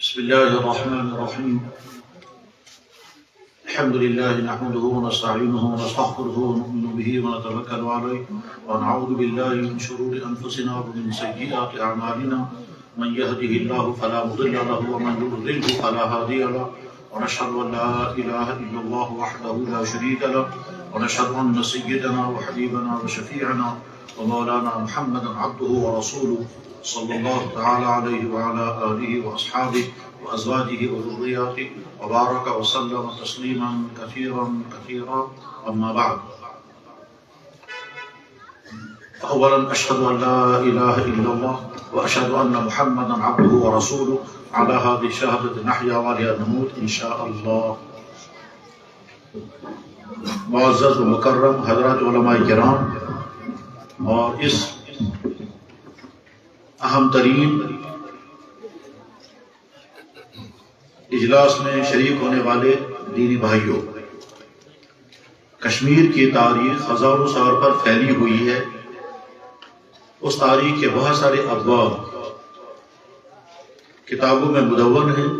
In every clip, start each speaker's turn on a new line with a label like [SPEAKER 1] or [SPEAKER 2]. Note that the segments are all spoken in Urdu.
[SPEAKER 1] بسم الله الرحمن الرحيم. الحمد لله نحمده ونستعينه ونستغفره ونؤمن به ونتوكل عليه ونعوذ بالله من شرور أنفسنا ومن سيئات أعمالنا من يهده الله فلا مضل له ومن يضلله فلا هادي له ونشهد أن لا إله إلا الله وحده لا شريك له ونشهد أن سيدنا وحبيبنا وشفيعنا ومولانا محمدا عبده ورسوله صلى الله تعالى عليه وعلى آله وأصحابه وأزواجه وذرياته وبارك وسلم تسليما كثيرا أما بعد. فأولا أشهد أن لا إله إلا الله وأشهد أن محمدا عبده ورسوله على هذه الشهادة نحيا وعليها نموت إن شاء الله. معزز و مکرم حضرات علماء کرام اور اس اہم ترین اجلاس میں شریک ہونے والے دینی بھائیوں، کشمیر کی تاریخ ہزاروں سال پر پھیلی ہوئی ہے. اس تاریخ کے بہت سارے ابواب کتابوں میں مدون ہیں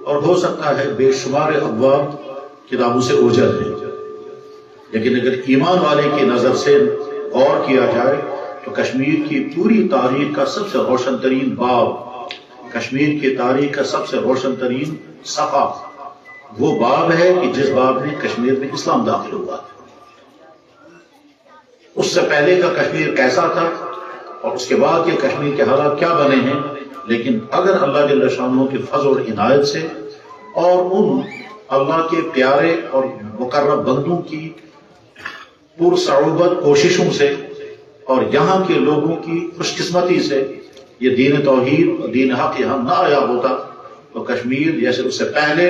[SPEAKER 1] اور ہو سکتا ہے بے شمار ابواب کتابوں سے اوجھل ہیں، لیکن اگر ایمان والے کی نظر سے غور کیا جائے تو کشمیر کی پوری تاریخ کا سب سے روشن ترین باب، کشمیر کی تاریخ کا سب سے روشن ترین صفحہ وہ باب ہے کہ جس باب میں کشمیر میں اسلام داخل ہوا. اس سے پہلے کا کشمیر کیسا تھا اور اس کے بعد کے کشمیر کے حالات کیا بنے ہیں، لیکن اگر اللہ جل شانہ کے فضل اور عنایت سے اور ان اللہ کے پیارے اور مقرب بندوں کی پرصعوبت کوششوں سے اور یہاں کے لوگوں کی خوش قسمتی سے یہ دین توحید اور دین حق یہاں نہ آیا ہوتا تو کشمیر جیسے اس سے پہلے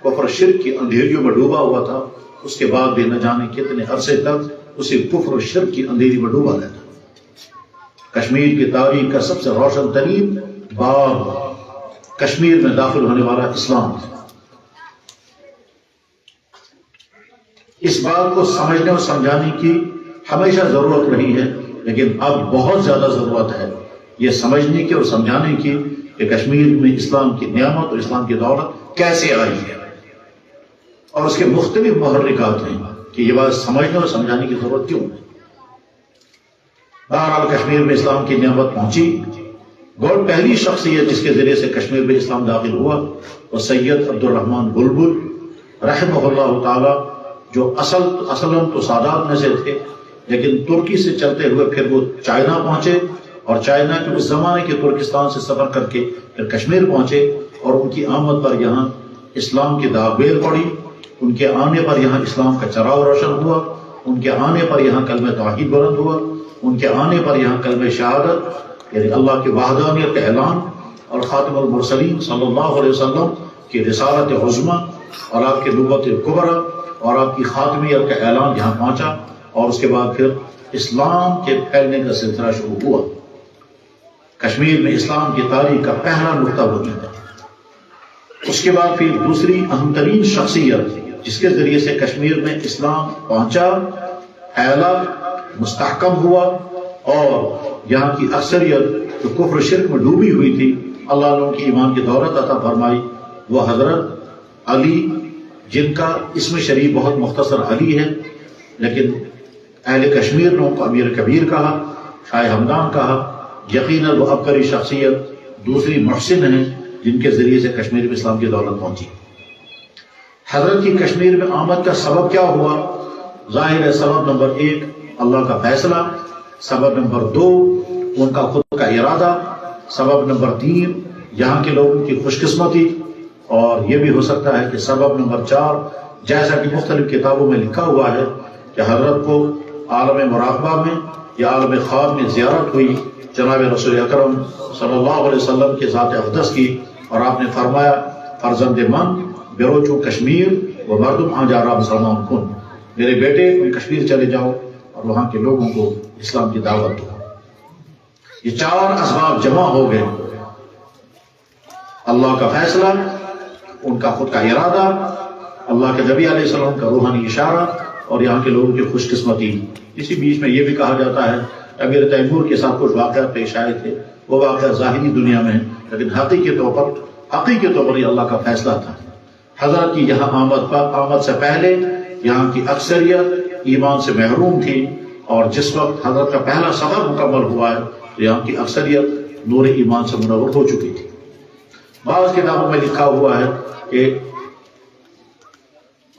[SPEAKER 1] کفر شرک کی اندھیریوں میں ڈوبا ہوا تھا، اس کے بعد بھی نہ جانے کتنے عرصے تک اسی کفر و شرک کی اندھیری میں ڈوبا رہتا. کشمیر کی تاریخ کا سب سے روشن ترین باب کشمیر میں داخل ہونے والا اسلام. اس بات کو سمجھنے اور سمجھانے کی ہمیشہ ضرورت رہی ہے، لیکن اب بہت زیادہ ضرورت ہے یہ سمجھنے کی اور سمجھانے کی کہ کشمیر میں اسلام کی نعمت اور اسلام کی دولت کیسے آئی ہے اور اس کے مختلف محرکات ہیں کہ یہ بات سمجھنے اور سمجھانے کی ضرورت کیوں ہے. بہرحال کشمیر میں اسلام کی نعمت پہنچی. گوڑ پہلی شخصیت جس کے ذریعے سے کشمیر میں اسلام داخل ہوا وہ سید عبدالرحمن بلبل رحمہ اللہ تعالی، جو اصلاً تو سادات میں سے تھے، لیکن ترکی سے چلتے ہوئے پھر وہ چائنا پہنچے اور چائنا کے اس زمانے کے ترکستان سے سفر کر کے پھر کشمیر پہنچے اور ان کی آمد پر یہاں اسلام کی داغ پڑی. ان کے آنے پر یہاں اسلام کا چراغ روشن ہوا، ان کے آنے پر یہاں کلمہ توحید بلند ہوا، ان کے آنے پر یہاں کلمہ شہادت یعنی اللہ کی وحدانیت کا اعلان اور خاتم المرسلین صلی اللہ علیہ وسلم کی رسالت عظمی اور آپ کی نبوت کبریٰ اور آپ کی خاتمیت کا اعلان یہاں پہنچا. اور اس کے بعد پھر اسلام کے پھیلنے کا سلسلہ شروع ہوا. کشمیر میں اسلام کی تاریخ کا پہلا نقطہ بنی ہے. اس کے بعد پھر دوسری اہم ترین شخصیت جس کے ذریعے سے کشمیر میں اسلام پہنچا، پھیلا، مستحکم ہوا اور یہاں کی اکثریت جو کفر و شرک میں ڈوبی ہوئی تھی اللہ نے ان کی ایمان کی دولت عطا فرمائی، وہ حضرت علی، جن کا اسم شریف بہت مختصر علی ہے، لیکن اہل کشمیر نے ان کو امیر کبیر کہا، شاہ ہمدان کہا. یقیناً وہ عبقری شخصیت دوسری محسن ہیں جن کے ذریعے سے کشمیر میں اسلام کی دولت پہنچی. حضرت کی کشمیر میں آمد کا سبب کیا ہوا؟ ظاہر ہے سبب نمبر 1 اللہ کا فیصلہ، سبب نمبر 2 ان کا خود کا ارادہ، سبب نمبر 3 یہاں کے لوگوں کی خوش قسمتی، اور یہ بھی ہو سکتا ہے کہ سبب نمبر 4 جیسا کہ مختلف کتابوں میں لکھا ہوا ہے کہ حضرت کو عالم مراقبہ میں یا عالم خواب میں زیارت ہوئی جناب رسول اکرم صلی اللہ علیہ وسلم کے ذات اقدس کی، اور آپ نے فرمایا فرزند من بیروچو کشمیر و مردم آنجارا مسلمان کن، میرے بیٹے تم کشمیر چلے جاؤ اور وہاں کے لوگوں کو اسلام کی دعوت دو. یہ 4 اسباب جمع ہو گئے، اللہ کا فیصلہ، ان کا خود کا ارادہ، اللہ کے نبی علیہ السلام کا روحانی اشارہ اور یہاں کے لوگوں کی خوش قسمتی. اسی بیچ میں یہ بھی کہا جاتا ہے امیر تیمور کے ساتھ کچھ واقعات پیش آئے تھے، وہ واقعات ظاہری دنیا میں ہیں، لیکن حقیقی طور پر حقیقی طور پر یہ اللہ کا فیصلہ تھا۔ حضرت کی یہاں آمد سے پہلے یہاں کی اکثریت ایمان سے محروم تھی، اور جس وقت حضرت کا پہلا سفر مکمل ہوا ہے تو یہاں کی اکثریت نور ایمان سے منور ہو چکی تھی۔ بعض کتابوں میں لکھا ہوا ہے کہ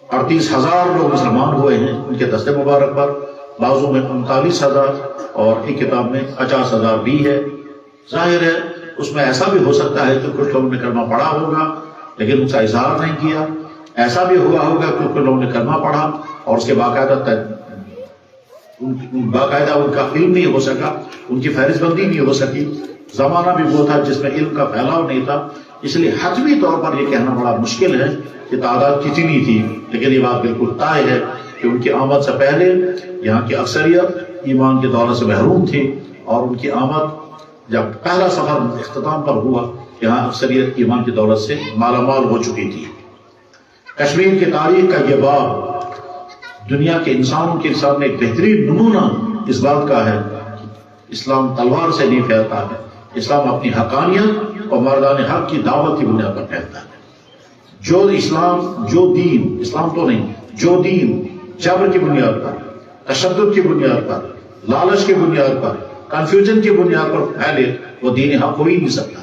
[SPEAKER 1] 38,000 لوگ مسلمان ہوئے ہیں ان کے دست مبارک پر، بعضوں میں 39,000 اور ایک کتاب میں 50,000 بھی ہے۔ ظاہر ہے اس میں ایسا بھی ہو سکتا ہے کہ کچھ لوگوں نے کلمہ پڑھا ہوگا لیکن اس کا اظہار نہیں کیا، ایسا بھی ہوا ہوگا کہ کچھ لوگوں نے کلمہ پڑھا اور اس کے باقاعدہ ان کا علم نہیں ہو سکا، ان کی فہرست بندی نہیں ہو سکی۔ زمانہ بھی وہ تھا جس میں علم کا پھیلاؤ نہیں تھا، اس لیے حتمی طور پر یہ کہنا بڑا مشکل ہے کہ تعداد کتنی تھی، لیکن یہ بات بالکل طے ہے کہ ان کی آمد سے پہلے یہاں کی اکثریت ایمان کی دولت سے محروم تھی، اور ان کی آمد جب پہلا سفر اختتام پر ہوا یہاں اکثریت ایمان کی دولت سے مالا مال ہو چکی تھی۔ کشمیر کی تاریخ کا یہ باب دنیا کے انسانوں کے سامنے ایک بہترین نمونہ اس بات کا ہے کہ اسلام تلوار سے نہیں پھیلتا ہے، اسلام اپنی حقانیت اور مردان حق کی دعوت کی بنیاد پر پھیلتا ہے۔ جو دین اسلام تو نہیں، جو دین جبر کی بنیاد پر، تشدد کی بنیاد پر، لالچ کی بنیاد پر، کنفیوژن کی بنیاد پر پھیلے وہ دین حق ہو ہی نہیں سکتا۔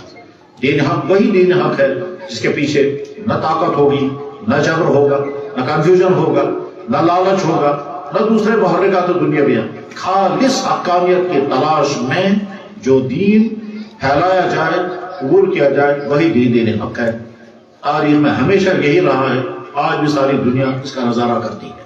[SPEAKER 1] دین حق وہی دین حق ہے جس کے پیچھے نہ طاقت ہوگی، نہ جبر ہوگا، نہ کنفیوژن ہوگا، نہ لالچ ہوگا، نہ دوسرے محرکات دنیا بھی ہیں۔ خالص حقانیت کی تلاش میں جو دین پھیلایا جائے، قبول کیا جائے، وہی دین حق ہے۔ تاریخ میں ہمیشہ یہی رہا ہے، آج بھی ساری دنیا اس کا نظارہ کرتی ہے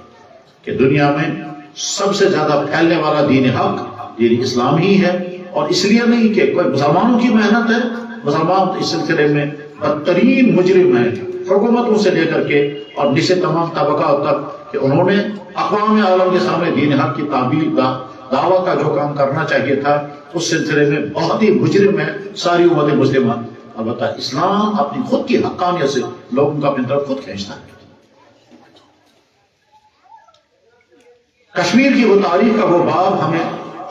[SPEAKER 1] کہ دنیا میں سب سے زیادہ پھیلنے والا دین حق دین اسلام ہی ہے، اور اس لیے نہیں کہ کوئی مسلمانوں کی محنت ہے، مسلمان اس سلسلے میں بدترین مجرم ہیں، حکومتوں سے لے کر کے اور نیچے تمام طبقات تک، کہ انہوں نے اقوام عالم کے سامنے دین حق کی تعبیر دعویٰ کا جو کام کرنا چاہیے تھا اس سلسلے میں بہت ہی مجرم ہے ساری امت مسلمہ۔ البتہ اسلام اپنی خود کی حقانیت سے لوگوں کو اپنی طرف خود کھینچتا ہے۔ کشمیر کی وہ تاریخ کا وہ باب ہمیں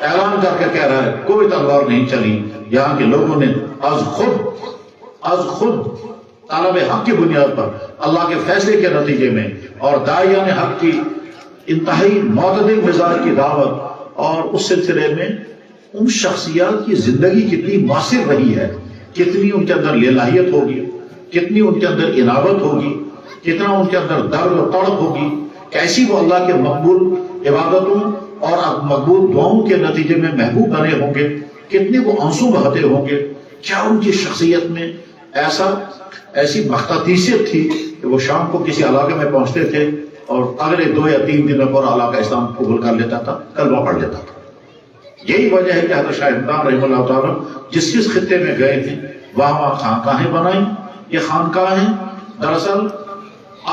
[SPEAKER 1] اعلان کر کے کہہ رہا ہے کوئی تلوار نہیں چلی، یہاں کے لوگوں نے از خود طالب حق کی بنیاد پر اللہ کے فیصلے کے نتیجے میں اور داعیان حق کی انتہائی معتدل مزاج کی دعوت، اور اس سلسلے میں ان شخصیات کی زندگی کتنی مؤثر رہی ہے، کتنی ان کے اندر للہیت ہوگی، کتنی ان کے اندر انابت ہوگی، کتنا ان کے اندر درد و تڑپ ہوگی، کیسی وہ اللہ کے مقبول عبادتوں اور مقبول دعاؤں کے نتیجے میں محبوب بنے ہوں گے، کتنے وہ آنسو بہتے ہوں گے، کیا ان کی شخصیت میں ایسی مختصیت تھی کہ وہ شام کو کسی علاقے میں پہنچتے تھے اور اگلے 2 یا 3 دن میں پورا علاقہ اسلام قبول کر لیتا تھا، کلمہ پڑھ لیتا تھا۔ یہی وجہ ہے کہ حضرت شاہ ہمدان رحمہ اللہ تعالیٰ جس خطے میں گئے تھے وہاں خانقاہیں بنائیں۔ یہ خانقاہیں دراصل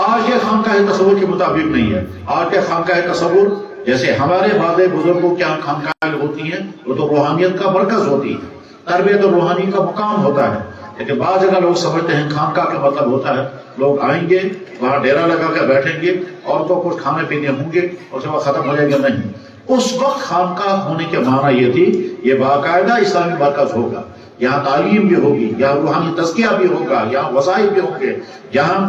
[SPEAKER 1] آج کے خانقاہ تصور کے مطابق نہیں ہے۔ آج کے خانقاہ تصور جیسے ہمارے بعض بزرگوں کے یہاں خانقاہیں ہوتی ہیں وہ تو روحانیت کا مرکز ہوتی ہے، تربیت اور روحانی کا مقام ہوتا ہے، لیکن بعض جگہ لوگ سمجھتے ہیں خانقاہ کا مطلب ہوتا ہے لوگ آئیں گے وہاں ڈیرا لگا کر بیٹھیں گے، عورتوں کو کھانے پینے ہوں گے اور اس کے بعد ختم ہو جائے گا۔ نہیں، اس وقت خانقاہ ہونے کے معنی یہ تھی یہ باقاعدہ اسلامی مرکز ہوگا، یہاں تعلیم بھی ہوگی، یہاں روحانی تزکیہ بھی ہوگا، یہاں وظائف بھی ہوں گے، یہاں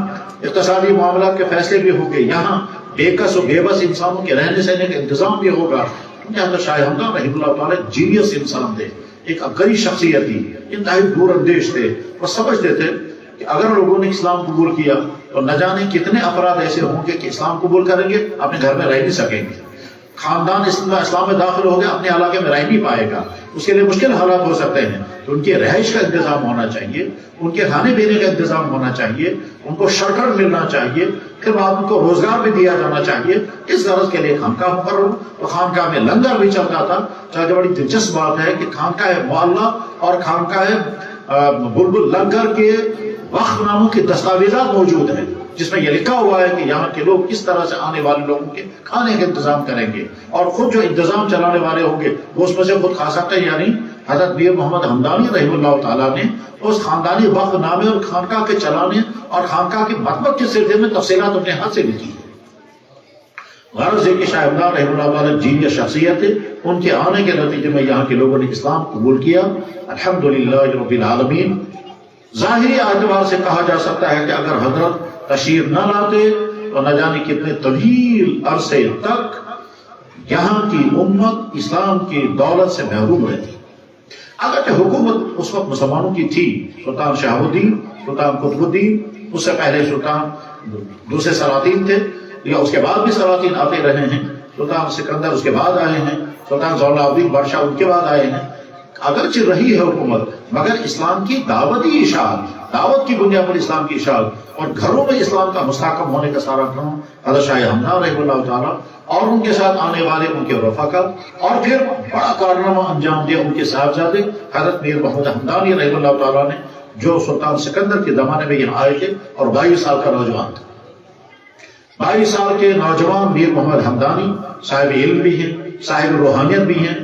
[SPEAKER 1] اقتصادی معاملات کے فیصلے بھی ہوں گے، یہاں بے کس و بے بس انسانوں کے رہنے سہنے کا انتظام بھی ہوگا۔ حضرت شاہ ہمدان رحمہ اللہ تعالیٰ جینیس انسان تھے، ایک عبقری شخصیت تھی، انتہائی دور اندیش تھے، وہ سمجھتے تھے کہ اگر لوگوں نے اسلام قبول کیا تو نہ جانے کتنے افراد ایسے ہوں گے کہ اسلام قبول کریں گے اپنے گھر میں رہ نہیں سکیں گے، خاندان اسلام میں داخل ہو گیا اپنے علاقے میں رہ نہیں پائے گا، اس کے لیے مشکل حالات ہو سکتے ہیں، تو ان کی رہائش کا انتظام ہونا چاہیے، ان کے کھانے پینے کا انتظام ہونا چاہیے، ان کو شرٹر ملنا چاہیے، پھر بعد ان کو روزگار بھی دیا جانا چاہیے۔ اس غرض کے لیے خانقاہ مقرر، تو خانقاہ میں لنگر بھی چلتا تھا۔ چاہے بڑی دلچسپ بات ہے کہ خانقاہ معلیٰ اور خانقاہ بلبل لنگر کے وقت ناموں کی دستاویزات موجود ہیں جس میں یہ لکھا ہوا ہے کہ یہاں کے لوگ کس طرح سے آنے والے لوگوں کے کھانے کا انتظام کریں گے، اور خود جو انتظام چلانے والے ہوں گے وہ اس میں سے خود کھا سکتے ہیں یا نہیں۔ حضرت میر محمد ہمدانی رحمہ اللہ تعالیٰ نے اس خاندانی وقت نامے اور خانقاہ کے چلانے اور خانقاہ کے مطبخ کے سلسلے میں تفصیلات اپنے ہاتھ سے لکھی ہے۔ غرض ہے کہ شاہ ہمدان رحمہ اللہ تعالیٰ جینیس شخصیت ہے، ان کے آنے کے نتیجے میں یہاں کے لوگوں نے اسلام قبول کیا، الحمدللہ رب العالمین۔ ظاہری اعتبار سے کہا جا سکتا ہے کہ اگر حضرت تشریف نہ لاتے تو نہ جانے کتنے طویل عرصے تک یہاں کی امت اسلام کی دولت سے محروم رہتی. اگرچہ حکومت اس وقت مسلمانوں کی تھی، سلطان شہاب الدین، سلطان قطب الدین، اس سے پہلے سلطان دوسرے سلاطین تھے، یا اس کے بعد بھی سلاطین آتے رہے ہیں، سلطان سکندر اس کے بعد آئے ہیں، سلطان ضیاء الدین بادشاہ ان کے بعد آئے ہیں. اگرچہ رہی ہے حکومت، مگر اسلام کی دعوتی اشاعت، دعوت کی بنیاد پر اسلام کی اشاعت اور گھروں میں اسلام کا مستحکم ہونے کا سارا کام حضرت شاہ ہمدان رحمہ اللہ تعالیٰ اور ان کے ساتھ آنے والے ان کے رفقا، اور پھر بڑا کارنامہ انجام دیا ان کے صاحبزادے حضرت میر محمد حمدانی رحمہ اللہ تعالیٰ نے، جو سلطان سکندر کے زمانے میں یہاں آئے تھے اور 22 سال کا نوجوان تھا. 22 سال کے نوجوان میر محمد حمدانی صاحب علم بھی ہیں، صاحب روحانیت بھی ہیں،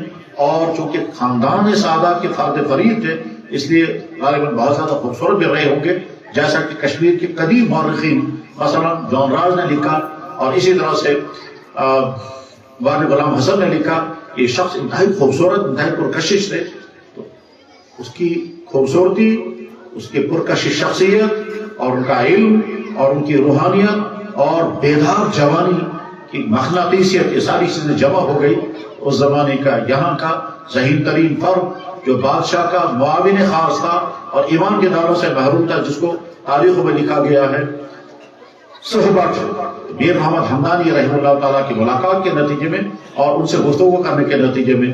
[SPEAKER 1] اور چونکہ خاندان سعادہ کے فرد فرید تھے اس لیے غالباً بہت زیادہ خوبصورت بھی رہے ہوں گے، جیسا کہ کشمیر کے قدیم مورخین مثلا جان راز نے لکھا، اور اسی طرح سے وارث غلام حسن نے لکھا کہ یہ شخص انتہائی خوبصورت، انتہائی پرکشش تھے. تو اس کی خوبصورتی، اس کی پرکشش شخصیت اور ان کا علم اور ان کی روحانیت اور بیدار جوانی کی مغناطیسیت، یہ ساری چیزیں جمع ہو گئی. اس زمانے کا یہاں کا ذہین ترین فرد جو بادشاہ کا معاون خاص تھا اور ایمان کے داروں سے محروم تھا، جس کو تاریخوں میں لکھا گیا ہے صحبت میر محمد حمدانی رحمہ اللہ تعالیٰ کی ملاقات کے نتیجے میں اور ان سے گفتگو کرنے کے نتیجے میں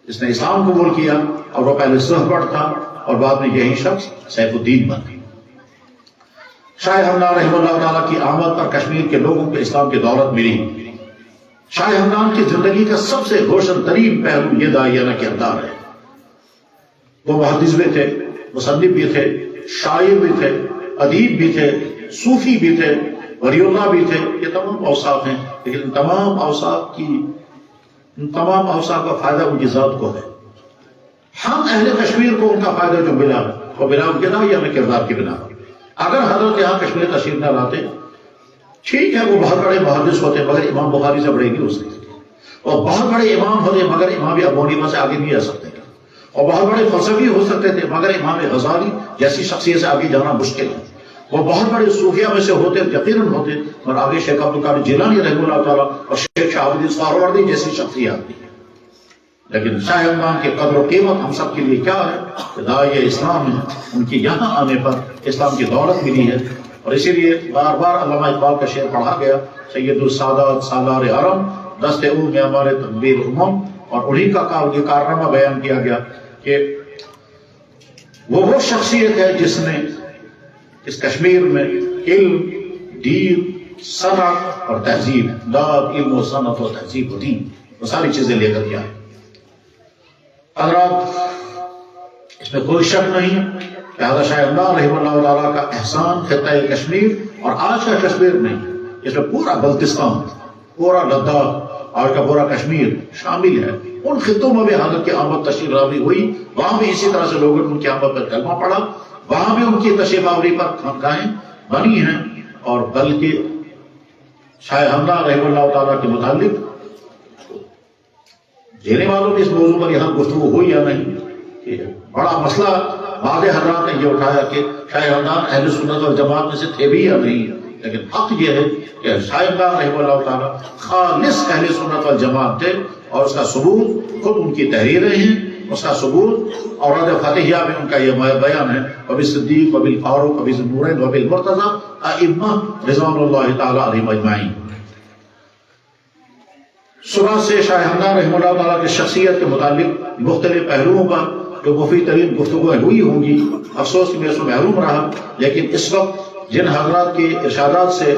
[SPEAKER 1] اس نے اسلام قبول کیا، اور وہ پہلے صحبت تھا اور بعد میں یہی شخص سیف الدین بن گئی. شاہ ہمدان رحمہ اللہ تعالیٰ کی آمد پر کشمیر کے لوگوں کو اسلام کی دولت ملی. شاہ ہمدان کی زندگی کا سب سے روشن ترین پہلو یہ داعیانہ کردار ہے. وہ محدث بھی تھے، مصنف بھی تھے، شاعر بھی تھے، ادیب بھی تھے، صوفی بھی تھے، ولی اللہ بھی تھے. یہ تمام اوصاف ہیں، لیکن ان تمام اوصاف کا فائدہ ان کی ذات کو ہے. ہم اہل کشمیر کو ان کا فائدہ جو ملا وہ بنا ان کے داعیانہ کردار کی بنا پر. اگر حضرت یہاں کشمیر تشریف نہ لاتے، ٹھیک ہے وہ بہت بڑے محدث ہوتے مگر امام بخاری سے بڑے نہیں ہو سکتے، اور بہت بڑے امام ہوتے مگر امام ابو حنیفہ سے آگے نہیں جا سکتے، اور بہت بڑے فلسفی ہو سکتے تھے مگر امام غزالی جیسی شخصیت سے آگے جانا مشکل ہے. وہ بہت بڑے صوفیہ میں سے ہوتے، یقیناً ہوتے، اور آگے شیخ عبد القادر جیلانی رحمہ اللہ تعالیٰ اور شیخ شہاب الدین سہروردی جیسی شخصیات بھی. لیکن شاہ ہمدان کی قدر و قیمت ہم سب کے لیے کیا ہے کہ داعیہ اسلام ہے. ان کے یہاں آنے پر اسلام کی دولت ملی ہے، اور اسی لیے بار بار علامہ اقبال کا شعر پڑھا گیا، سید السادات سالار حرم دست او میں ہمارے تنویر امم، اور انہی کا یہ کارنامہ بیان کیا گیا کہ وہ شخصیت ہے جس نے اس کشمیر میں علم، دین، صنعت اور تہذیب، داد، علم و صنعت و تہذیب و دین، وہ ساری چیزیں لے کر کیا ہے. حضرات اس میں کوئی شک نہیں کہ حضرت شاہ ہمدان رحمہ اللہ تعالیٰ کا احسان خطہ کشمیر اور آج کا کشمیر نہیں، اس میں پورا بلتستان، پورا لداخ، آج کا پورا کشمیر شامل ہے. ان خطوں میں بھی حضرت کی آمد تشریف آوری ہوئی، وہاں بھی اسی طرح سے لوگوں نے ان کی آمد پر کلمہ پڑھا، وہاں بھی ان کی تشریف آوری پر خانقاہیں بنی ہیں. اور بلکہ شاہ ہمدان رحمہ اللہ تعالیٰ کے متعلق دینے والوں نے اس موضوع پر یہاں گفتگو ہوئی یا نہیں، کہ بڑا مسئلہ بعض حضرات نے یہ اٹھایا کہ شاہ ہمدان اہل سنت والجماعت میں سے تھے بھی یا نہیں، لیکن حق یہ ہے کہ شاہ ہمدان رحمہ اللہ تعالیٰ خالص اہل سنت والجماعت تھے، اور اس کا ثبوت خود ان کی تحریریں ہیں. اس کا ثبوت اوراد فتحیہ میں ان کا یہ بیان ہے، وبالصدیق وبالفاروق وبالنورین وبالمرتضیٰ ائمہ رضوان اللہ تعالیٰ علیہم اجمعین. صبح سے شاہ ہمدان رحمہ اللہ تعالیٰ کی شخصیت کے متعلق مختلف پہلوؤں پر جو مفید ترین گفتگویں ہوئی ہوں گی، افسوس کہ میں اس میں محروم رہا. لیکن اس وقت جن حضرات کے ارشادات سے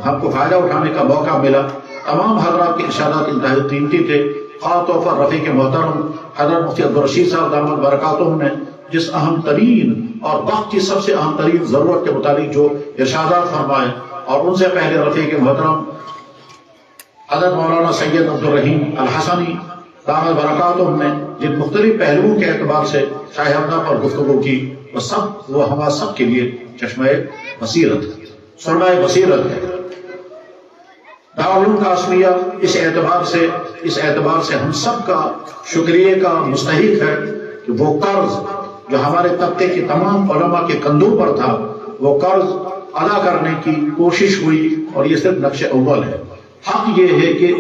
[SPEAKER 1] ہم کو فائدہ اٹھانے کا موقع ملا، تمام حضرات کے ارشادات انتہائی قیمتی تھے. خاص طور پر رفیق محترم حضرت مفتی عبدالرشید صاحب دامت برکاتہم نے جس اہم ترین اور وقت کی سب سے اہم ترین ضرورت کے مطابق جو ارشادات فرمائے، اور ان سے پہلے رفیق محترم حضرت مولانا سید عبدالرحیم الحسنی دامت برکاتہم نے جن مختلف پہلوؤں کے اعتبار سے شاہ ہمدان پر گفتگو کی، وہ ہمارا سب کے لیے چشمہ بصیرت ہے، سرمایہ بصیرت ہے. دارالعلوم قاسمیہ اس اعتبار سے ہم سب کا شکریہ کا مستحق ہے کہ وہ قرض جو ہمارے طبقے کے تمام علماء کے کندھوں پر تھا، وہ قرض ادا کرنے کی کوشش ہوئی، اور یہ صرف نقش اول ہے۔ حق یہ ہے کہ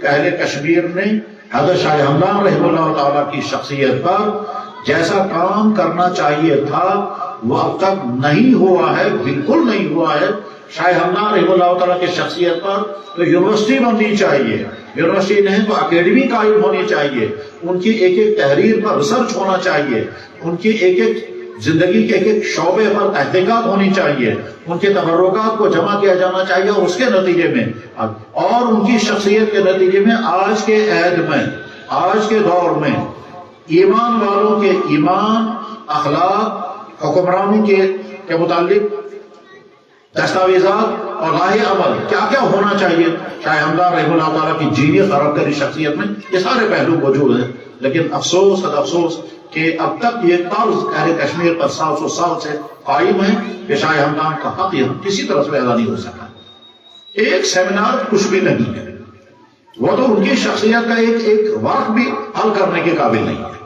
[SPEAKER 1] اہل کشمیر نے حضرت شاہ ہمدان رحمہ اللہ تعالیٰ کی شخصیت پر جیسا کام کرنا چاہیے تھا وہ اب تک نہیں ہوا ہے، بالکل نہیں ہوا ہے۔ شاہ ہمدان رحمہ اللہ تعالیٰ کی شخصیت پر تو یونیورسٹی بننی چاہیے، یونیورسٹی نہیں تو اکیڈمی قائم ہونی چاہیے، ان کی ایک ایک تحریر پر ریسرچ ہونا چاہیے، ان کی ایک ایک زندگی کے ایک ایک شعبے پر تحقیقات ہونی چاہیے، ان کے تبرکات کو جمع کیا جانا چاہیے، اور اس کے نتیجے میں اور ان کی شخصیت کے نتیجے میں آج کے عہد میں، آج کے دور میں ایمان والوں کے ایمان، اخلاق، حکمرانوں کے متعلق دستاویزات اور راہ عمل کیا کیا ہونا چاہیے، شاہ ہمدان رحمہ اللہ تعالیٰ کی جینی خراب کری شخصیت میں یہ سارے پہلو موجود ہیں۔ لیکن افسوس قد افسوس کہ اب تک یہ طرز اہل کشمیر پر 700 سال سے قائم ہے کہ شاہ ہمدان کا حق یہاں کسی طرح سے ادا نہیں ہو سکا۔ ایک سیمینار کچھ بھی نہیں ہے، وہ تو ان کی شخصیت کا ایک ورق بھی حل کرنے کے قابل نہیں ہے۔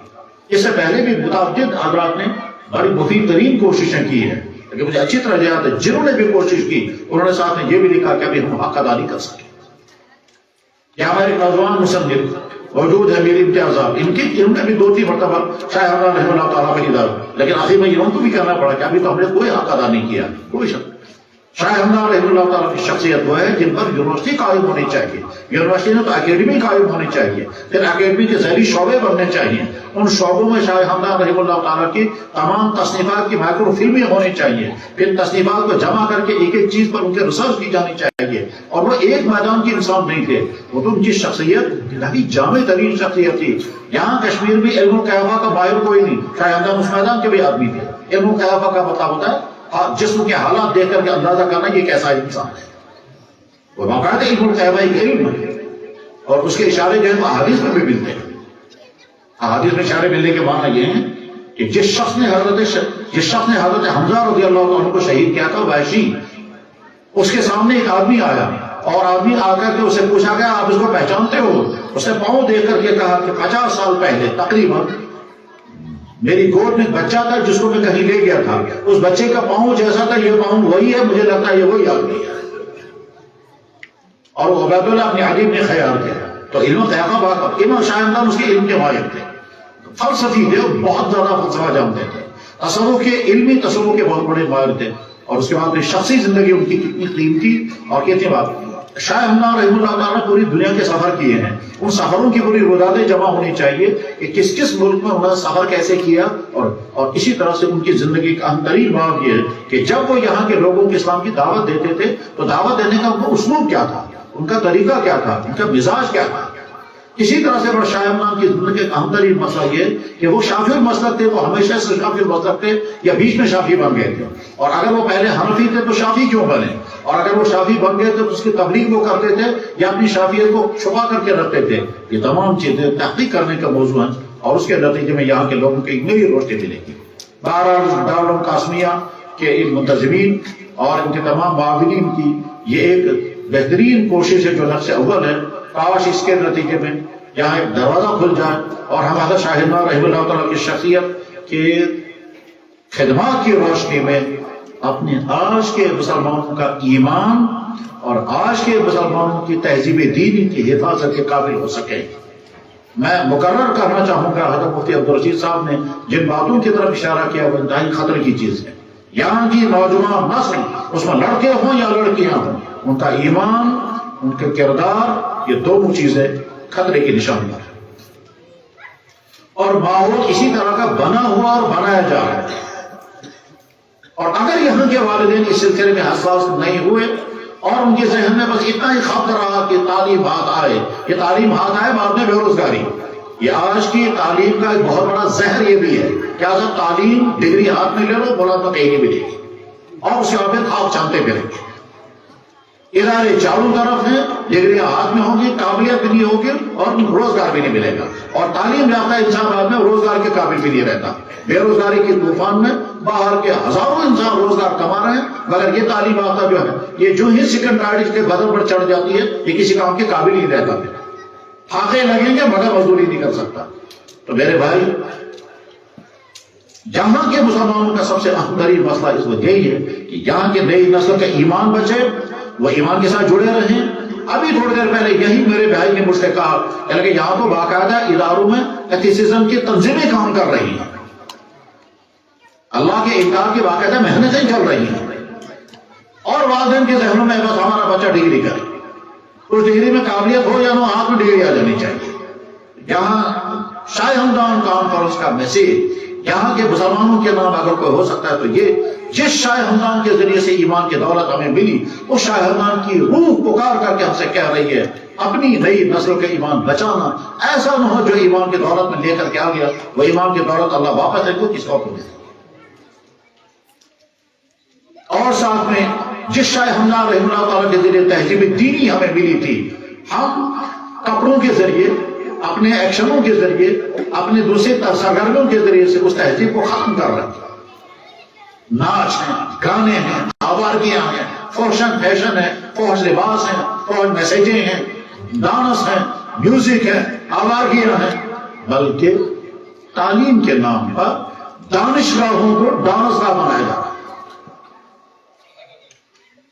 [SPEAKER 1] اس سے پہلے بھی متعدد حضرات نے بڑی مفید ترین کوششیں کی ہیں، لیکن مجھے اچھی طرح یاد ہے جنہوں نے بھی کوشش کی انہوں نے ساتھ میں یہ بھی لکھا کہ ابھی ہم حق ادا نہیں کر سکے۔ یہاں ہمارے نوجوان مصنف موجود ہے میر امتیازات، انہوں نے بھی 2-3 مرتبہ شاہ ہمدان رحمہ اللہ تعالیٰ میں ادارہ، لیکن آخر میں ان کو بھی کہنا پڑا کہ ابھی تو ہم نے کوئی حق ادا نہیں کیا، کوئی شک۔ شاہ ہمدان رحمہ اللہ تعالیٰ کی شخصیت وہ ہے جن پر یونیورسٹی قائم ہونی چاہیے، یونیورسٹی نے تو اکیڈمی قائم ہونی چاہیے، پھر اکیڈمی کے ذیلی شعبے بننے چاہیے، ان شعبوں میں شاہ ہمدان رحمہ اللہ تعالیٰ کی تمام تصنیفات کی مائکرو فلمیں ہونی چاہیے، پھر تصنیفات کو جمع کر کے ایک ایک چیز پر ان کے ریسرچ کی جانی چاہیے۔ اور وہ ایک میدان کی انسان نہیں تھے، وہ تو ان کی شخصیت بڑی جامع ترین شخصیت تھی۔ یہاں کشمیر میں علم القیافہ کا باہر کوئی نہیں، شاہ ہمدان اس میدان کے بھی آدمی تھے۔ علم القیافہ کا مطلب ہوتا ہے جسم کے حالات دیکھ کر کے اندازہ کرنا یہ کیسا انسان ہے، وہ باقاعدہ علم القیافہ ایک علم ہے، اور اس کے اشارے جو ہے احادیث میں بھی ملتے ہیں۔ احادیث میں اشارے ملنے کے معنی یہ ہیں کہ جس شخص نے حضرت حمزہ رضی اللہ عنہ کو شہید کیا تھا وحشی، اس کے سامنے ایک آدمی آیا، اور آدمی آ کر کے اسے پوچھا گیا آپ اس کو پہچانتے ہو؟ اس نے پاؤں دیکھ کر کے کہا کہ 50 سال پہلے تقریباً میری گود میں ایک بچہ تھا جس کو میں کہیں لے گیا تھا، اس بچے کا پاؤں جیسا تھا یہ پاؤں وہی ہے، مجھے لگتا ہے یہ وہی آدمی ہے۔ اور وہ عبید اللہ بن علی بن خیار تھے۔ تو علم قیافہ بات امام شاہ ہمدان اس کے علم کے ماہر تھے، فلسفی تھے، بہت زیادہ فلسفہ جانتے تھے، تصوف کے علمی تصوف کے بہت بڑے ماہر تھے۔ اور اس کے بعد شخصی زندگی ان کی کتنی قیمتی اور کتنی بات۔ شاہ ہمدان رحمہ اللہ تعالیٰ نے پوری دنیا کے سفر کیے ہیں، ان سفروں کی پوری روایتیں جمع ہونی چاہیے کہ کس کس ملک میں انہوں نے سفر کیسے کیا، اور اسی طرح سے ان کی زندگی کا اہم ترین بات یہ ہے کہ جب وہ یہاں کے لوگوں کو اسلام کی دعوت دیتے تھے تو دعوت دینے کا ان کا اسلوب کیا تھا، ان کا طریقہ کیا تھا، ان کا مزاج کیا تھا۔ اسی طرح سے شاہ ہمدان کی زندگی کا اہم ترین مسئلہ یہ کہ وہ شافعی المسلک تھے، وہ ہمیشہ سے شافعی المسلک تھے یا بیچ میں شافعی بن گئے تھے، اور اگر وہ پہلے حنفی تھے تو شافعی کیوں بنے، اور اگر وہ شافعی بن گئے تھے تو اس کی تبلیغ وہ کرتے تھے یا اپنی شافعیت کو چھپا کر کے رکھتے تھے۔ یہ تمام چیزیں تحقیق کرنے کا موضوع ہیں، اور اس کے نتیجے میں یہاں کے لوگوں کی نئی روشنی ملے گی۔ بہرحال دارالعلوم قاسمیہ کے ان منتظمین اور ان کے تمام معاونین کی یہ ایک بہترین کوشش ہے جو نقش اول ہے، کاش اس کے نتیجے میں یہاں ایک دروازہ کھل جائے اور ہم حضرت شاہ ہمدان رحمہ اللہ تعالیٰ کی شخصیت کے خدمات کی روشنی میں اپنے آج کے مسلمانوں کا ایمان اور آج کے مسلمانوں کی تہذیب دین کی حفاظت کے قابل ہو سکے۔ میں مقرر کرنا چاہوں گا حضرت مفتی عبدالرشید صاحب نے جن باتوں کی طرف اشارہ کیا وہ انتہائی خطرے کی چیز ہے۔ یہاں کی نوجوان نسل، اس میں لڑکے ہوں یا لڑکیاں ہوں، ان کا ایمان، ان کے کردار، یہ دونوں چیزیں خطرے کی نشانی ہے، اور ماحول اسی طرح کا بنا ہوا اور بنایا جا رہا ہے۔ اور اگر یہاں کے والدین اس سلسلے میں حساس نہیں ہوئے اور ان کے ذہن میں بس اتنا ہی خطرہ رہا کہ تعلیم ہاتھ آئے، یہ تعلیم ہاتھ آئے بعد میں بے روزگاری، یہ آج کی تعلیم کا ایک بہت بڑا زہر یہ بھی ہے کہ اگر تعلیم ڈگری ہاتھ میں لے لو بولا تو کہیں نہیں ملے گی، اور اس کے بعد پھر خواب چاہتے پھریں گے۔ ادارے چاروں طرف ہیں، ڈگریاں ہاتھ میں ہوں گی، قابلیت بھی نہیں ہوگی اور روزگار بھی نہیں ملے گا، اور تعلیم یافتہ انسان بعد میں روزگار کے قابل بھی نہیں رہتا۔ بے روزگاری کے طوفان میں باہر کے ہزاروں انسان روزگار کما رہے ہیں، مگر یہ تعلیم یافتہ جو ہے یہ جو ہی سیکنڈ ٹائر کے بدن پر چڑھ جاتی ہے یہ کسی کام کے قابل ہی رہتا ہے، پھاقے لگیں گے مگر مزدوری نہیں کر سکتا۔ تو میرے بھائی جہاں کے مسلمانوں کا سب سے اہم ترین مسئلہ اس وقت یہی ہے کہ یہاں کے نئی نسل کا ایمان بچے، وہ ایمان کے ساتھ جڑے رہیں۔ ابھی تھوڑی دیر پہلے یہی میرے بھائی نے مجھ سے کہا کہ یہاں تو باقاعدہ اداروں میں ایتھیسزم کی تنظیمیں کام کر رہی ہیں، اللہ کے انکار کی باقاعدہ محنتیں چل رہی ہیں، اور والدین کے ذہنوں میں بس ہمارا بچہ ڈگری کرے، اس ڈگری میں قابلیت ہو یا نہ، ہاتھ میں ڈگری آ جانی چاہیے۔ یہاں شاہ ہمدان کانفرنس کا میسیج یہاں کے مسلمانوں کے نام اگر کوئی ہو سکتا ہے تو یہ، جس شاہ ہمدان کے ذریعے سے ایمان کی دولت ہمیں ملی، اس شاہ ہمدان کی روح پکار کر کے ہم سے کہہ رہی ہے اپنی نئی نسل کے ایمان بچانا، ایسا نہ ہو جو ایمان کی دولت میں لے کر کے آ گیا وہ ایمان کی دولت اللہ واپس ہے کو کس اور کو دے۔ اور ساتھ میں جس شاہ ہمدان رحمہ اللہ تعالیٰ کے ذریعے تہذیب دینی ہمیں ملی تھی، ہم کپڑوں کے ذریعے، اپنے ایکشنوں کے ذریعے، اپنے دوسرے سرگرمیوں کے ذریعے سے اس تہذیب کو ختم کر رہے ہیں۔ ناچ ہیں، گانے ہیں، آوارگیاں ہیں، فیشن ہے، فوج لباس ہیں، فوج میسیجیں ہیں، ڈانس ہیں، میوزک ہے، آوارگیاں ہیں، بلکہ تعلیم کے نام پر دانشگاہوں کو ڈانس گاہ بنایا جا رہا ہے۔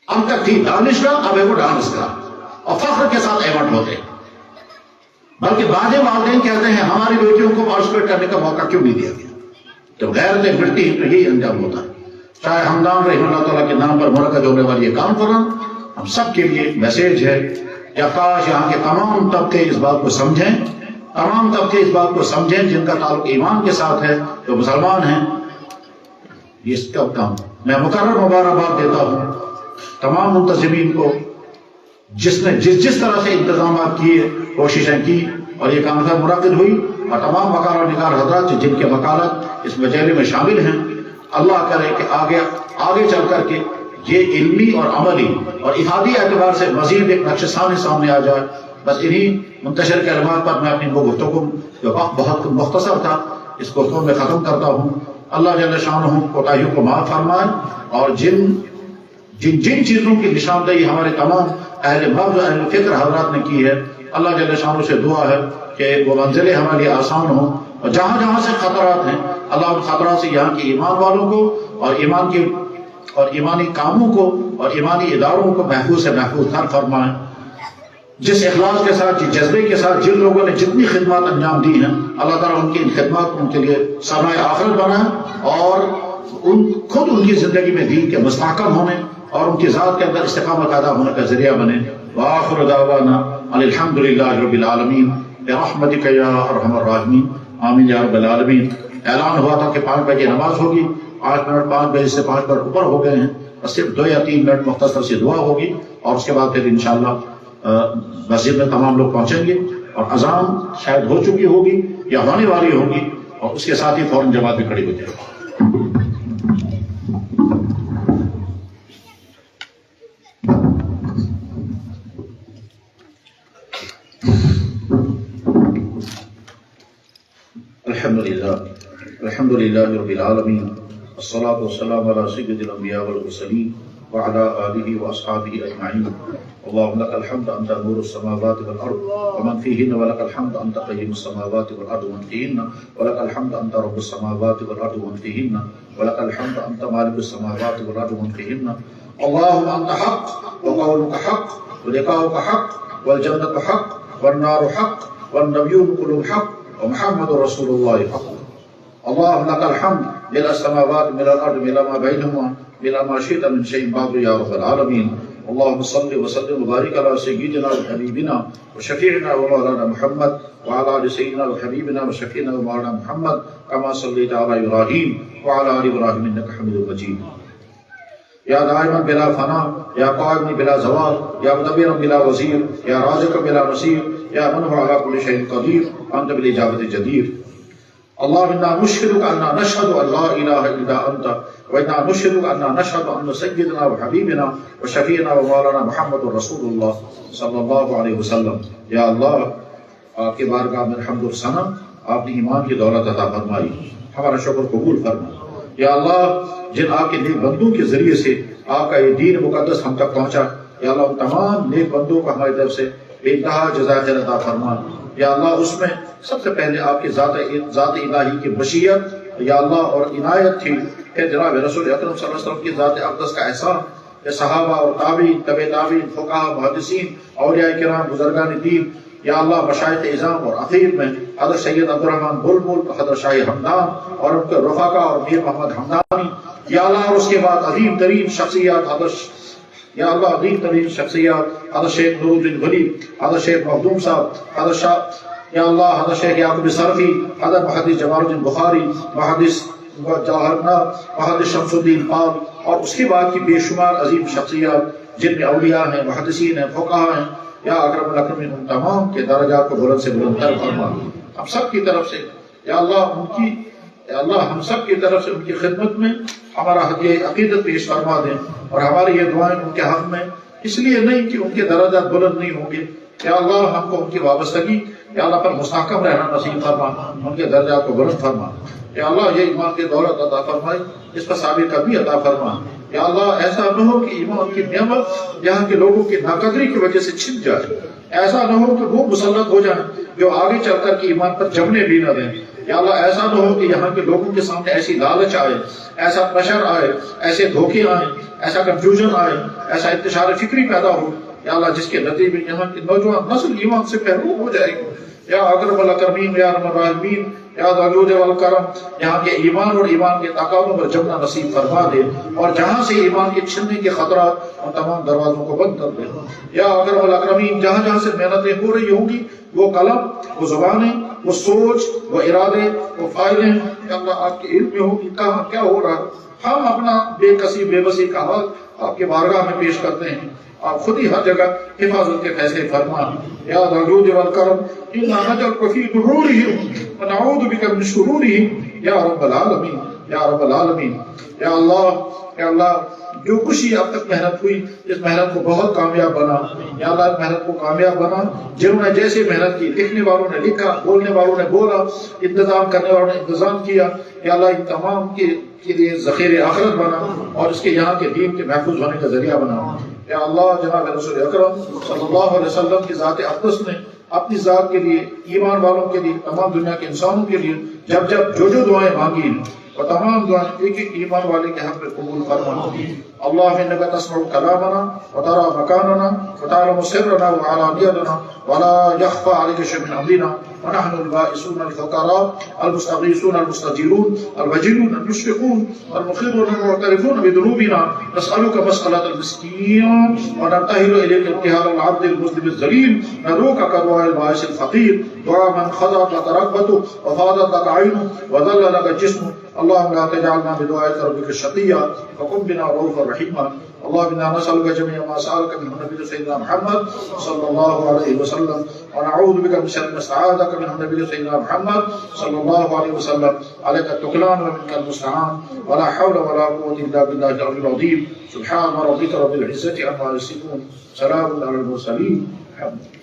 [SPEAKER 1] اب تک تھی دانشگاہ، اب ہے وہ ڈانس گاہ، اور فخر کے ساتھ ایونٹ ہوتے ہیں۔ بلکہ بعض والدین کہتے ہیں ہماری بیٹیوں کو پارٹیسپیٹ کرنے کا موقع کیوں نہیں دیا گیا؟ جب غیرتیں مٹتی ہیں تو یہی انجام ہوتا ہے۔ شاہ ہمدان رحمہ اللہ تعالیٰ کے نام پر منعقد ہونے والی یہ کانفرنس ہم سب کے لیے ایک میسیج ہے کہ کاش یہاں کے تمام طبقے اس بات کو سمجھیں، تمام طبقے اس بات کو سمجھیں جن کا تعلق ایمان کے ساتھ ہے، جو مسلمان ہیں۔ اس کا کام میں مقرر مبارکباد دیتا ہوں تمام منتظمین کو، جس نے جس طرح سے انتظامات کیے، کوششیں کی، اور یہ کانفرنس منعقد ہوئی، اور تمام وکالہ نگار حضرات جن کے وکالت اس مجلے میں شامل ہیں، اللہ کرے کہ آگے چل کر کے یہ علمی اور عملی اور افادی اعتبار سے مزید ایک نقش ثانی سامنے آ جائے۔ بس انہی منتشر کلمات پر میں اپنی گفتگو جو وقت بہت مختصر تھا اس گفتگو میں ختم کرتا ہوں۔ اللہ جل شانہ کوتاہیوں کو معاف فرمائے، اور جن چیزوں کی نشاندہی ہمارے تمام اہل مغز و اہل فکر حضرات نے کی ہے، اللہ جل شانہ سے دعا ہے کہ وہ منزلیں ہمارے لیے آسان ہوں، اور جہاں جہاں سے خطرات ہیں اللہ ان خطرات سے یہاں کے ایمان والوں کو اور ایمانی کاموں کو اور ایمانی اداروں کو محفوظ سے محفوظ تر فرمائیں۔ جس اخلاص کے ساتھ، جس جذبے کے ساتھ جن لوگوں نے جتنی خدمات انجام دی ہیں، اللہ تعالیٰ ان کی ان خدمات کو ان کے لیے سرمایہ آخرت بنائے، اور خود ان کی زندگی میں دین کے مستحکم ہونے اور ان کی ذات کے اندر استقامت پیدا ہونے کا ذریعہ بنے۔ وآخر دعوانا الحمد للہ رب العالمین برحمتک یا ارحم الراحمین آمین یا رب العالمین۔ اعلان ہوا تھا کہ 5 بجے نماز ہوگی، 5 بجے سے 5 منٹ اوپر ہو گئے ہیں، بس صرف 2 یا 3 منٹ مختصر سی دعا ہوگی، اور اس کے بعد پھر انشاءاللہ مسجد میں تمام لوگ پہنچیں گے، اور اذان شاید ہو چکی ہوگی یا ہونے والی ہوگی، اور اس کے ساتھ ہی فوراً جماعت بھی کھڑی ہو جائے گی۔ الحمد للہ رب العالمین، والصلاة والسلام علی سید الانبیاء والمرسلین وعلی آلہ واصحابہ اجمعین۔ اللہم لک الحمد انت نور السماوات والارض ومن فیہن، ولک الحمد انت قیم السماوات والارض ومن فیہن، ولک الحمد انت رب السماوات والارض ومن فیہن، ولک الحمد انت مالک السماوات والارض ومن فیہن۔ اللہم انت حق وقولک حق ولقاؤک حق والجنت حق والنار حق والنبیون كلهم حق ومحمد رسول اللہ حق۔ اللہم لک الحمد ملء السماوات ملء الارض ملء ما بینہما ملء ما شئت من شیء بعد یا رب العالمین۔ اللہم صل وسلم وبارک علی سیدنا وحبیبنا وشفیعنا ومولانا محمد وعلى آل سیدنا وحبیبنا وشفیعنا ومولانا محمد کما صلیت علی ابراہیم وعلى آل ابراہیم انک حمید مجید۔ یا دائما بلا فنا، یا قائما بلا زوال، یا مدبرا بلا وزیر، یا رازقا بلا نصیر، یا من هو على كل شيء قدير انت بالاجابه جدير۔ اللهم انا نشهدك اننا نشهد ان لا اله الا انت، وانا نشهدك اننا نشهد ان سيدنا وحبيبنا وشفيعنا ومولانا محمد رسول الله صلی اللہ علیہ وسلم۔ یا اللہ، آپ کی بارگاہ میں حمد و ثنا، آپ نے ایمان کی دولت عطا فرمائی، ہمارا شکر قبول فرما۔ یا اللہ، جن آپ کے نیک بندوں کے ذریعے سے آپ کا یہ دین مقدس ہم تک پہنچا، یا اللہ ان تمام نیک بندوں کو ہماری طرف سے بے انتہا جزائے عطا فرما۔ یا اللہ، اس میں سب سے پہلے آپ کی ذات الہی کی مشیت یا اللہ اور عنایت تھی کہ جناب رسول اکرم صلی اللہ علیہ وسلم کی ذات اقدس کا احسان کہ صحابہ اور تابعین، تبع تابعین، فقہا، محدثین، اولیاء کرام، بزرگان دین، یا اللہ مشائخ اعظام اور اخیر میں حضرت سید عبدالرحمن بلبل، حضرت شاہ حمدان اور ان کے رفقا اور میر محمد حمدانی، یا اللہ اور اس کے بعد عظیم ترین شخصیات یا اللہ عظیم ترین شخصیات حضرت شیخ نور الدین ولی، حضرت شیخ مخدوم صاحب، حضرت شاہ یا اللہ حضرت شیخ یعقوب صرفی، حضرت محدث جمال الدین بخاری، محدث جواہرنار، محدث شمس الدین پال، اور اس کے بعد کی بے شمار عظیم شخصیات جن میں اولیاء ہیں، محدثین ہیں، فقہا ہیں، یا اکرم الاکرمین ان تمام کے درجات کو بلند سے بلند تر فرما۔ ہم سب کی طرف سے یا اللہ ہم سب کی طرف سے ان کی خدمت میں ہمارا ہدیہ عقیدت پیش فرما دیں، اور ہماری یہ دعائیں ان کے حق میں اس لیے نہیں کہ ان کے درجات بلند نہیں ہوں گے، یا اللہ ہم کو ان کی وابستگی یا اللہ پر مستحکم رہنا نصیب فرما، ان کے درجات کو بلند فرما، یا اللہ یہ ایمان کی دولت عطا فرمائے، اس پر ثابت قدمی عطا فرما، یا اللہ ایسا نہ ہو کہ ایمان کی نعمت یہاں کے لوگوں کی ناقدری کی وجہ سے چھن جائے، ایسا نہ ہو کہ وہ مسلط ہو جائیں جو آگے چل کر کے ایمان پر جمنے بھی نہ دیں، یا اللہ ایسا نہ ہو کہ یہاں کے لوگوں کے سامنے ایسی لالچ آئے، ایسا پریشر آئے، ایسے دھوکے آئیں، ایسا کنفیوژن آئے، ایسا انتشار فکری پیدا ہو، یا اللہ جس کے نتیجے میں یہاں کی نوجوان نسل ایمان سے محروم ہو جائے گی، یا اکرم الاکرمین، یا ارحم الراحمین، یا ذا الجود والکرم، یہاں کے ایمان اور ایمان کے تقاضوں پر جمنا نصیب فرما دے، اور جہاں سے ایمان کے چھننے کے خطرات ان تمام دروازوں کو بند کر دے، یا اکرم الاکرمین جہاں جہاں سے محنتیں ہو رہی ہوں گی وہ قلم، وہ زبانیں، وہ سوچ، وہ ارادے، وہ فائلیں، یا اللہ آپ کے علم میں ہو کہ کہاں کیا ہو رہا ہے، ہم اپنا بے کسی بے بسی کا حال آپ کے بارگاہ میں پیش کرتے ہیں، آپ خود ہی ہر جگہ حفاظت کے فیصلے فرما، یا ذا الجود والکرم انا نجعلک فی نحورہم ونعوذ بک من شرورہم یا رب العالمین، یا رب العالمین، یا اللہ جو کچھ ہی اب تک محنت ہوئی اس محنت کو بہت کامیاب بنا، یا اللہ اس محنت کو کامیاب بنا، جنہوں نے جیسے محنت کی، لکھنے والوں نے لکھا، بولنے والوں نے بولا، انتظام کرنے والوں نے انتظام کیا، یا اللہ ان تمام کے لیے ذخیر آخرت بنا اور اس کے یہاں کے دین کے محفوظ ہونے کا ذریعہ بنا، یا اللہ جناب رسول اکرم صلی اللہ علیہ وسلم کی ذات اقدس نے اپنی ذات کے لیے، ایمان والوں کے لیے، تمام دنیا کے انسانوں کے لیے جب جو دعائیں مانگی اور تمام دعائیں ایک ایک ایمان والے کے حق میں قبول فرما۔ اللهم انك تسمع كلامنا وترى مكاننا وتعلم سرنا وعلانيتنا ولا يخفى عليك شيء من امرنا ونحن البائسون الفقراء المستغيثون المستجيرون الوجلون المشفقون المخرون المعترفون بذنوبنا نسألك مسألة المسكين ونبتهل إليك ابتهال العبد المسلم الذليل ندعوك كدعاء البائس الفقير دعاء من خضعت لك ركبته وفاضت لك عينه وذل لك جسمه اللهم لا تجعلنا بدعائك ربك الشقيا وقم بنا رؤوفا رحيما اللهم انا نسألك جميع ما سألك منه نبي سيدنا محمد صلى الله عليه وسلم ونعوذ بك من شر ما استعاذك منه نبي سيدنا محمد صلى الله عليه وسلم عليك التكلان ومنك المستعان ولا حول ولا قوة إلا بالله العلي العظيم سبحان ربك رب العزة عما يصفون سلام على المرسلين الحمد لله.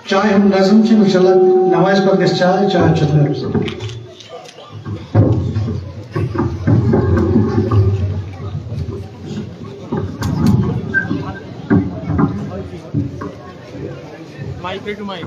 [SPEAKER 2] چائے ہم لازم چھے انشاءاللہ نماز پر گس چائے چتنے روز
[SPEAKER 3] مائک ٹو مائک